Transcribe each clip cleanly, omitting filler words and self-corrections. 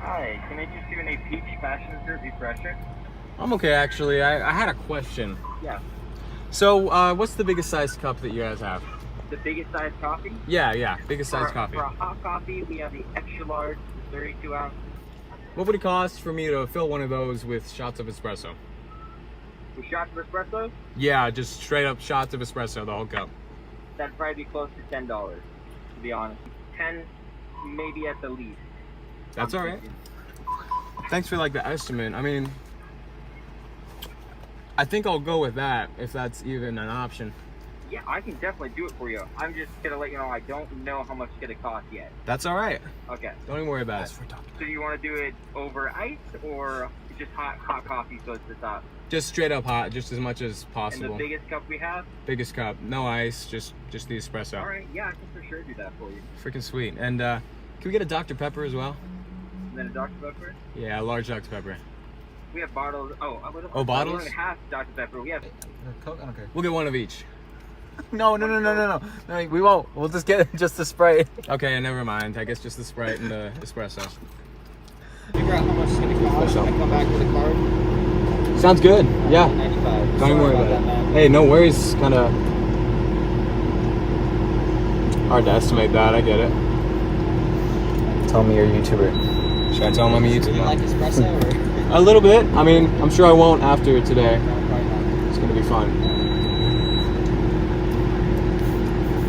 Hi, can I just do a peach passion fruit refresher? I'm okay, actually. I had a question. Yeah. So, what's the biggest size cup that you guys have? The biggest size coffee? Yeah, biggest size coffee. For a hot coffee, we have the extra large, 32 ounce. What would it cost for me to fill one of those with shots of espresso? With shots of espresso? Yeah, just straight up shots of espresso, the whole cup. That'd probably be close to $10, to be honest. 10, maybe at the least. That's all right. Thanks for like the estimate. I mean, I think I'll go with that if that's even an option. Yeah, I can definitely do it for you. I'm just gonna let you know I don't know how much it's gonna cost yet. That's all right. Okay. Don't even worry about it. So do you want to do it over ice or just hot coffee so it's the top? Just straight up hot, just as much as possible. And the biggest cup we have? Biggest cup, no ice, just the espresso. All right, yeah, I can for sure do that for you. Freaking sweet. And can we get a Dr. Pepper as well? And then a Dr. Pepper? Yeah, a large Dr. Pepper. We have bottles. Oh, bottles? We only have Dr. Pepper. We have Coke? I don't care. We'll get one of each. No, we won't. We'll just get just the Sprite. Okay, never mind. I guess just the Sprite and the espresso. Figure out how much it's going to cost and come back with a card. Sounds good. Yeah. 95. Don't even worry about it. Hey, no worries. Kind of hard to estimate that. I get it. Tell me you're a YouTuber. Should I tell him I'm a Do you YouTuber? like espresso or? A little bit. I mean, I'm sure I won't after today. No, probably not. It's gonna be fun.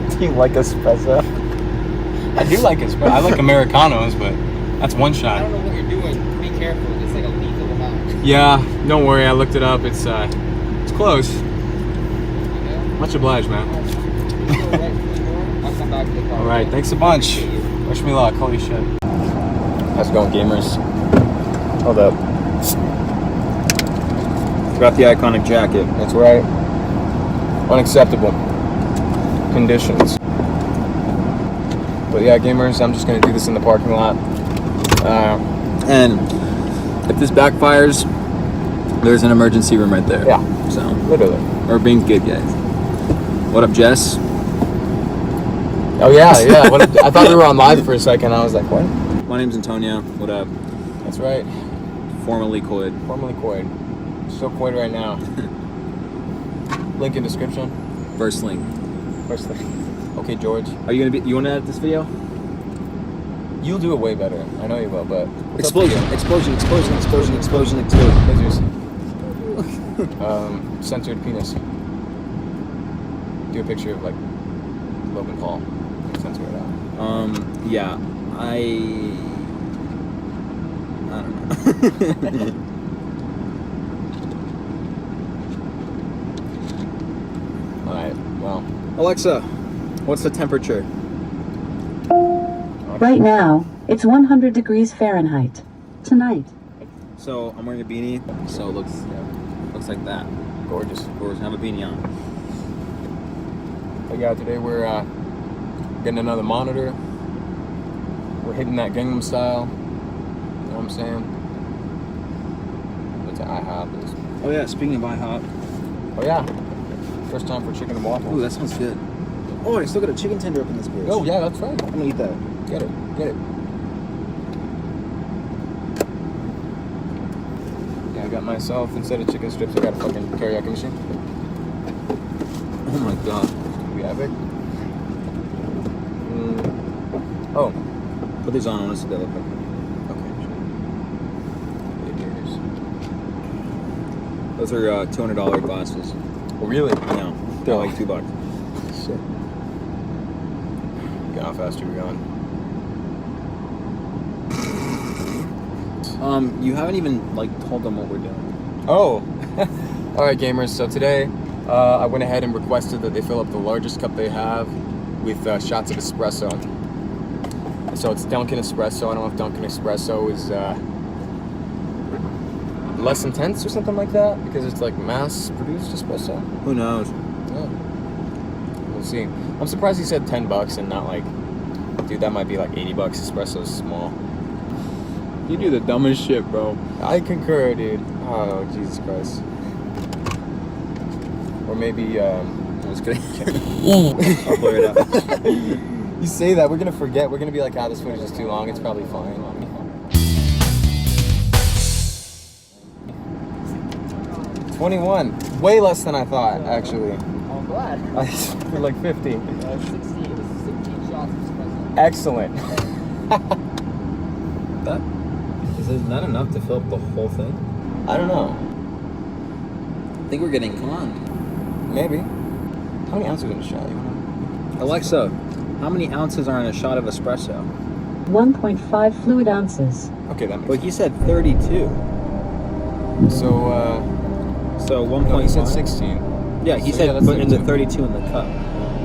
Do you like espresso? I do like espresso. I like Americanos, but that's one I shot. don't know what you're doing. Be careful. It's like a lethal amount. Yeah, don't worry. I looked it up. It's close. You know? Much obliged, man. I'll come back with a card. All right, thanks a bunch. Wish me luck. Holy shit. How's it going, gamers? Hold up. Forgot the iconic jacket. That's right. Unacceptable conditions. But yeah, gamers, I'm just gonna do this in the parking lot. And if this backfires, there's an emergency room right there. Yeah. So Literally. we're being good, guys. What up, Jess? Oh yeah. I thought we were on live for a second. I was like, what? My name's Antonio. What up? That's right. Formerly Coyd. Formerly Coyd. Still Coyd right now. Link in description. First link. First thing. Okay, George. Are you gonna edit this video? You'll do it way better. I know you will, but Explosion. Lasers. Censored penis. Do a picture of like Logan Paul. Censor it out. Yeah. I don't know. Alright, well. Alexa, what's the temperature? Right now, it's 100 degrees Fahrenheit. Tonight. So I'm wearing a beanie, so it looks like that. Gorgeous. Gorgeous. I have a beanie on. But yeah, today we're getting another monitor. We're hitting that Gangnam Style. You know what I'm saying? It's an IHOP. Oh yeah, speaking of IHOP. Oh yeah. First time for chicken and waffles. Ooh, that sounds good. Oh, I still got a chicken tender up in this bitch. Oh yeah, that's right. I'm gonna eat that. Get it. Yeah, I got myself, instead of chicken strips, I got a fucking teriyaki machine. Oh my god. We epic. Oh. Put these on, I want to see that look like. Okay. Those are $200 glasses. Oh, really? No, they're like $2. Shit. Look how fast we're going. You haven't even like told them what we're doing. Oh. Alright, gamers. So today, I went ahead and requested that they fill up the largest cup they have with shots of espresso. So it's Dunkin' Espresso. I don't know if Dunkin' Espresso is less intense or something like that, because it's like mass-produced espresso. Who knows? Yeah. We'll see. I'm surprised he said $10 and not like, dude, that might be like $80. Espresso's small. You do the dumbest shit, bro. I concur, dude. Oh, Jesus Christ. Or maybe, I'm just kidding. I'll blur it out. You say that, we're gonna forget. We're gonna be like, this footage is too long. It's probably fine. 21. Way less than I thought, actually. Oh, I'm glad. For like 50. 16. This is 16 shots of espresso. Excellent. Is that enough to fill up the whole thing? I don't know. I think we're getting, come on. Maybe. How many ounces in a shot? You wanna... Alexa, how many ounces are in a shot of espresso? 1.5 fluid ounces. Okay, that makes But he said 32. sense. So 1.5. No, he said 16. Yeah, he So, said yeah, that's put in the 32. 32 in the cup.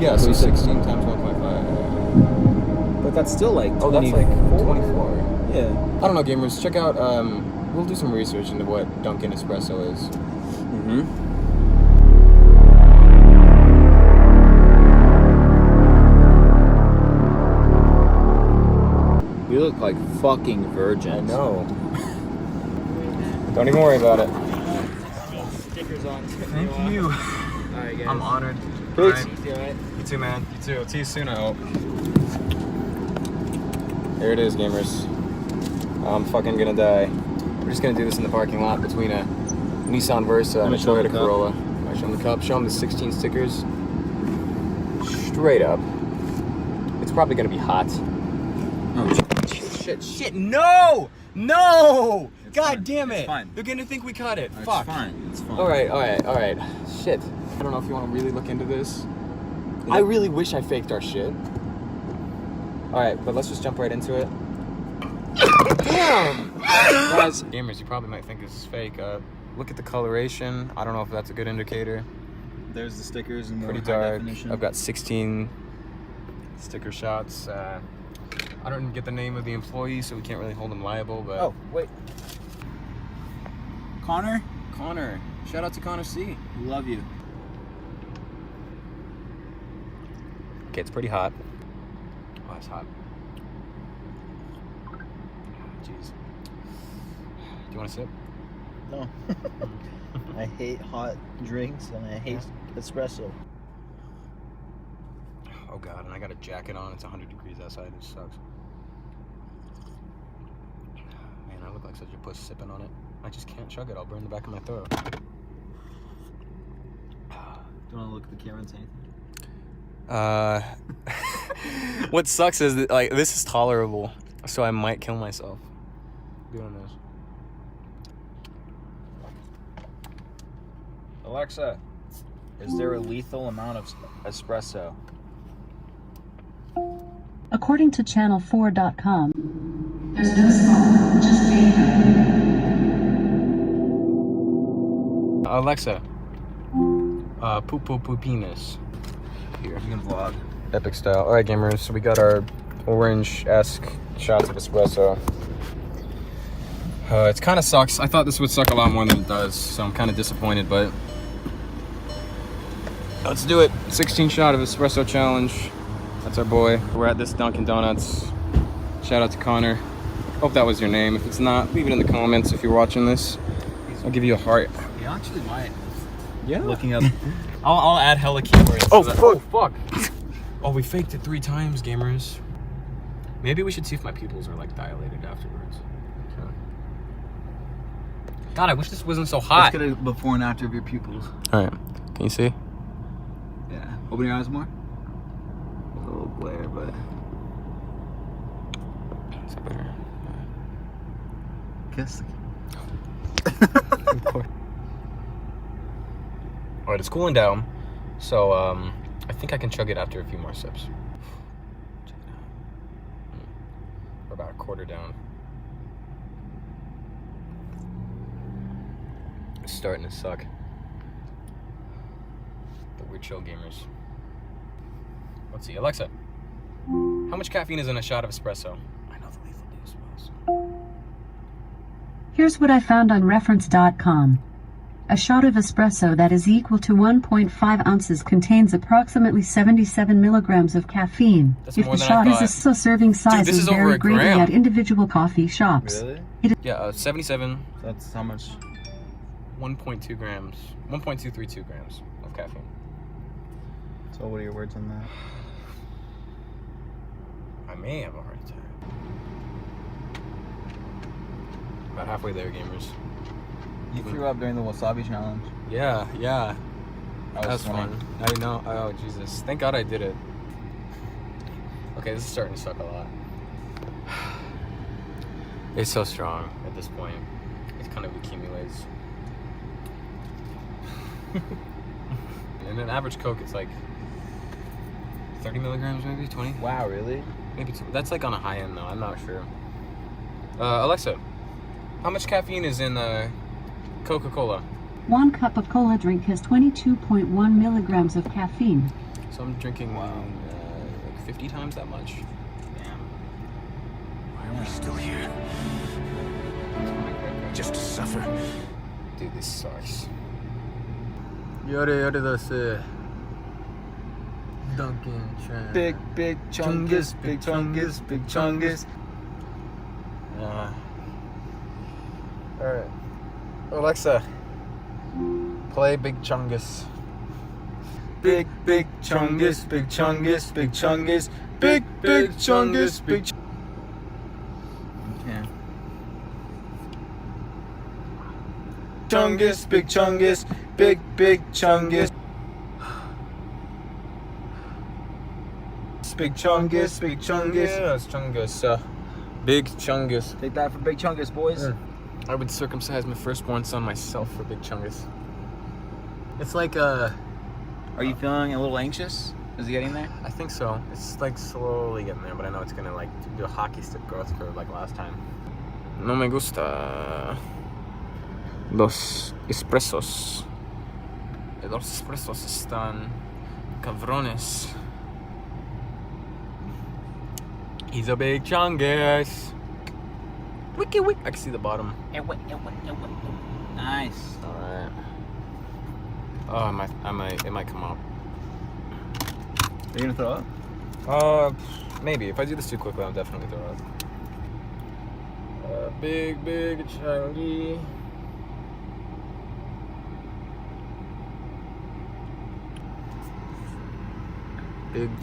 Yeah, So so he said- 16 times 1.5. But that's still like 24. Oh, that's like 24. Yeah. I don't know, gamers. Check out, we'll do some research into what Dunkin' Espresso is. Mm-hmm. You look like fucking virgins. I know. Don't even worry about it. Stickers on. Thank you. Alright, guys. I'm honored. Peace. Alright. You alright? You too, man. You too. See you soon, I hope. There it is, gamers. I'm fucking gonna die. We're just gonna do this in the parking lot between a Nissan Versa and a show 'em Toyota the cup. Corolla. I show them the cup, show them the 16 stickers. Straight up. It's probably gonna be hot. Oh, Shit, no! No! It's God fine. damn it! It's fine. They're gonna think we caught it. it's Fuck. fine. It's fine. Alright. Shit. I don't know if you want to really look into this. I really wish I faked our shit. Alright, but let's just jump right into it. Damn! Guys, gamers, you probably might think this is fake. Look at the coloration. I don't know if that's a good indicator. There's the stickers and Pretty dark. I've got 16 sticker shots. I don't get the name of the employee, so we can't really hold him liable, but... Oh, wait. Connor? Connor. Shout out to Connor C. We love you. Okay, it's pretty hot. Oh, it's hot. Jeez. Do you want to sip? No. I hate hot drinks and I hate espresso. Oh god, and I got a jacket on. It's 100 degrees outside. It sucks. Man, I look like such a puss sipping on it. I just can't chug it. I'll burn the back of my throat. Do you want to look at the camera and say anything? What sucks is that, like, this is tolerable, so I might kill myself doing this. Alexa, is there a lethal amount of espresso? According to channel4.com, there's no smoke, just vapor. Alexa, poo penis. Here. You can vlog. Epic style. Alright, gamers, so we got our orange-esque shots of espresso. It kind of sucks. I thought this would suck a lot more than it does, so I'm kind of disappointed, but let's do it. 16 shot of espresso challenge. That's our boy. We're at this Dunkin' Donuts. Shout out to Connor. Hope that was your name. If it's not, leave it in the comments if you're watching this. I'll give you a heart. You actually might. Yeah. Looking up. I'll add hella keywords. Oh, fuck. Oh, we faked it 3 times, gamers. Maybe we should see if my pupils are, like, dilated afterwards. Okay. God, I wish this wasn't so hot. Let's get a before and after of your pupils. Alright, can you see? Yeah. Open your eyes more. A little glare, but. It's better. Kiss. Alright, it's cooling down. So, I think I can chug it after a few more sips. Check it out. We're about a quarter down. It's starting to suck. But we're chill gamers. Let's see, Alexa. How much caffeine is in a shot of espresso? I know the lethal dose was. Here's what I found on reference.com. A shot of espresso that is equal to 1.5 ounces contains approximately 77 milligrams of caffeine. That's If more the than I shot is a thought. serving size this is is over vary a greatly gram. at individual coffee shops. Really? Yeah, 77, That's how much? 1.2 grams, 1.232 grams of caffeine. So what are your words on that? I may have a heart attack. About halfway there, gamers. You threw up during the wasabi challenge. Yeah. That That was funny. fun. I know. Oh, Jesus. Thank God I did it. Okay, this is starting to suck a lot. It's so strong at this point. It kind of accumulates. And an average Coke, it's like 30 milligrams, maybe 20. Wow, really? Maybe that's like on a high end though. I'm not sure. Alexa, how much caffeine is in Coca-Cola? 1 cup of cola drink has 22.1 milligrams of caffeine. So I'm drinking like 50 times that much. Damn. Why are we still here? Just to suffer. Dude, this sucks. Yore dası. Duncan Tran. Big chungus, big chungus, big chungus. Alright. Alexa, play Big Chungus. Big chungus, big chungus, big chungus, big chungus, big. Okay. Chungus, big chungus, big chungus. Big chungus, big chungus. Yes, Chungus. Big Chungus. Take that for big chungus, boys. I would circumcise my firstborn son myself for Big Chungus. It's like Are you feeling a little anxious? Is it getting there? I think so. It's like slowly getting there, but I know it's gonna like do a hockey stick growth curve like last time. No me gusta los espressos. Los espressos están cabrones. He's a big chungus. Wiki wiki. I can see the bottom. Nice. All right. Oh, it might come up. Are you gonna throw up? Maybe. If I do this too quickly, I'll definitely throw up. Big chungy.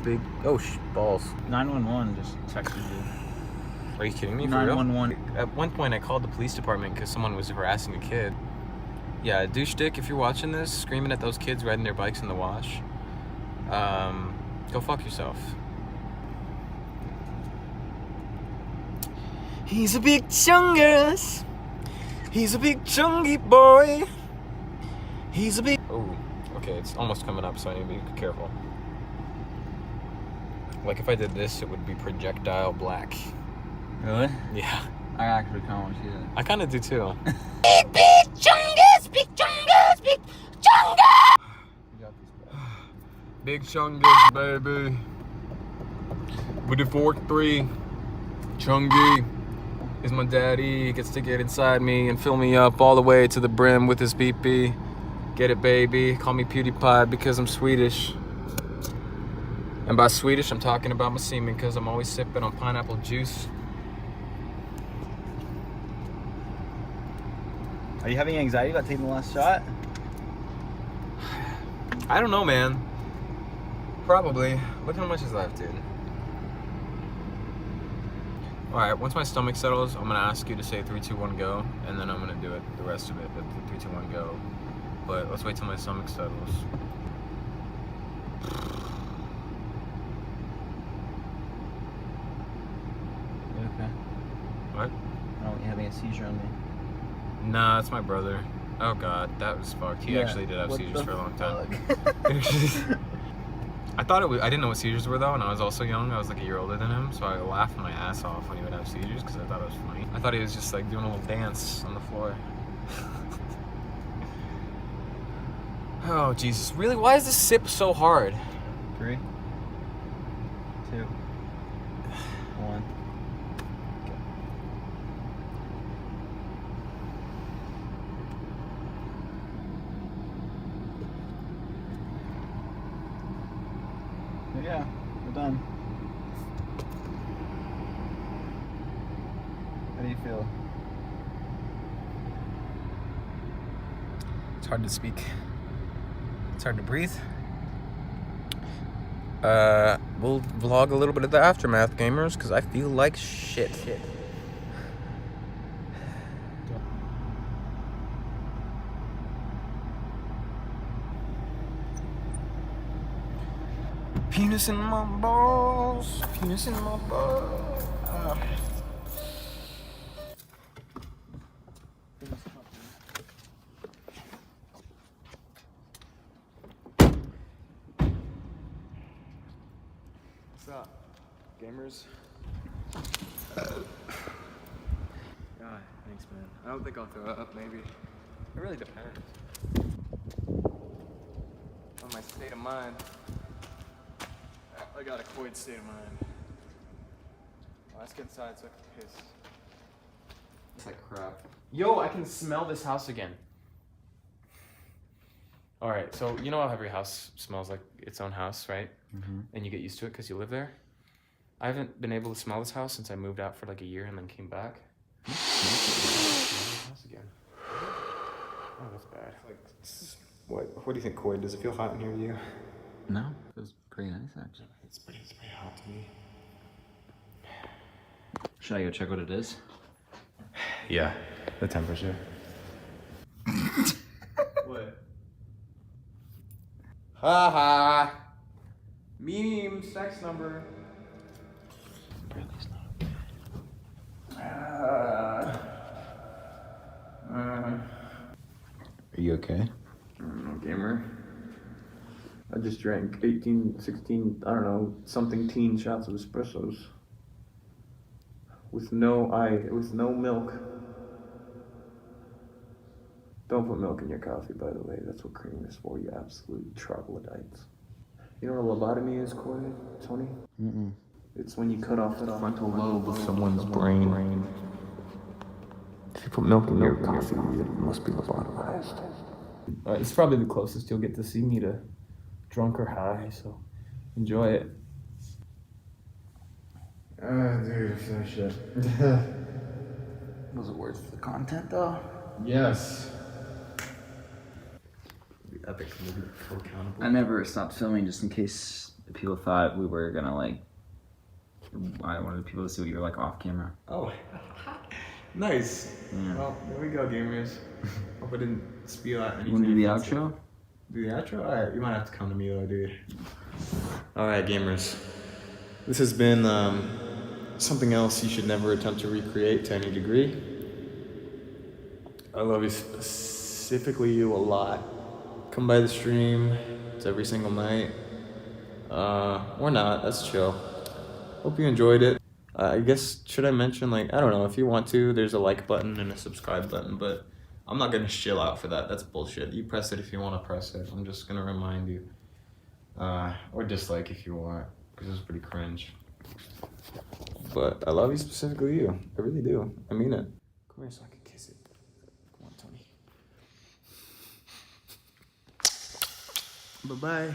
Big. Oh, balls. 911 just texted you. Are you kidding me? For real? 911. At one point, I called the police department because someone was harassing a kid. Yeah, douche dick, if you're watching this, screaming at those kids riding their bikes in the wash, go fuck yourself. He's a big chungus. He's a big chungy boy. He's a big... Oh, okay, it's almost coming up, so I need to be careful. Like, if I did this, it would be projectile black. Really? Yeah. I actually kind of want to see that. I kind of do, too. Big chungus, big chungus, big chungus. Big chungus, baby. With the fork 3. Chungy is my daddy. He gets to get inside me and fill me up all the way to the brim with his pee-pee. Get it, baby. Call me PewDiePie because I'm Swedish. And by Swedish, I'm talking about my semen because I'm always sipping on pineapple juice. Are you having anxiety about taking the last shot? I don't know, man. Probably. Look how much is left, dude. Alright, once my stomach settles, I'm going to ask you to say 3, 2, 1, go. And then I'm going to do it, the rest of it, with 3, 2, 1, go. But let's wait till my stomach settles. You okay? What? I don't want you having a seizure on me. Nah, it's my brother. Oh god, that was fucked. He Yeah, actually did have what seizures the for a long time. fuck? I thought it was, I didn't know what seizures were though, and I was also young. I was like a year older than him, so I laughed my ass off when he would have seizures because I thought it was funny. I thought he was just like doing a little dance on the floor. Oh Jesus, really? Why is this sip so hard? 3, 2, 1. Yeah, we're done. How do you feel? It's hard to speak. It's hard to breathe. We'll vlog a little bit of the aftermath, gamers, because I feel like shit. Penis in my balls. Penis in my balls. What's up, gamers? God, thanks, man. I don't think I'll throw it up, maybe. It really depends on my state of mind. I got a cold state of mind. Oh, let's get inside so I can piss. It's like crap. Yo, I can smell this house again. Alright, so you know how every house smells like its own house, right? Mm-hmm. And you get used to it because you live there? I haven't been able to smell this house since I moved out for like a year and then came back. House again. Oh, that's bad. What do you think, Coy? Does it feel hot in here to you? No, it feels pretty nice actually. It's pretty hot to me. Should I go check what it is? Yeah, the temperature. What? Ha ha! Meme sex number. Apparently it's not. Are you okay? No, gamer. I just drank 18, 16, I don't know, something teen shots of espressos. With no milk. Don't put milk in your coffee, by the way. That's what cream is for, you absolute troglodytes. You know what a lobotomy is, Corey, Tony? Mm-mm. It's when you cut off the frontal lobe of someone's brain. If you put milk in your coffee, it must be lobotomized. Alright, it's probably the closest you'll get to see me to drunk or high, so enjoy it. Dude, finish it. Was it worth the content though? Yes. The epic movie, so accountable. I never stopped filming just in case people thought we were gonna like. I wanted people to see what you were like off camera. Oh, nice. Yeah. Well, there we go, gamers. Hope I didn't spew out anything. You wanna do the offensive. outro? Do the outro? Alright, you might have to come to me though, dude. Alright, gamers. This has been something else you should never attempt to recreate to any degree. I love you, specifically you, a lot. Come by the stream. It's every single night. Or not, that's chill. Hope you enjoyed it. I guess, should I mention, like, I don't know, if you want to, there's a like button and a subscribe button, but I'm not gonna shill out for that. That's bullshit. You press it if you want to press it. I'm just gonna remind you. Or dislike if you want, because it's pretty cringe. But I love you, specifically you. I really do. I mean it. Come here so I can kiss it. Come on, Tony. Bye-bye.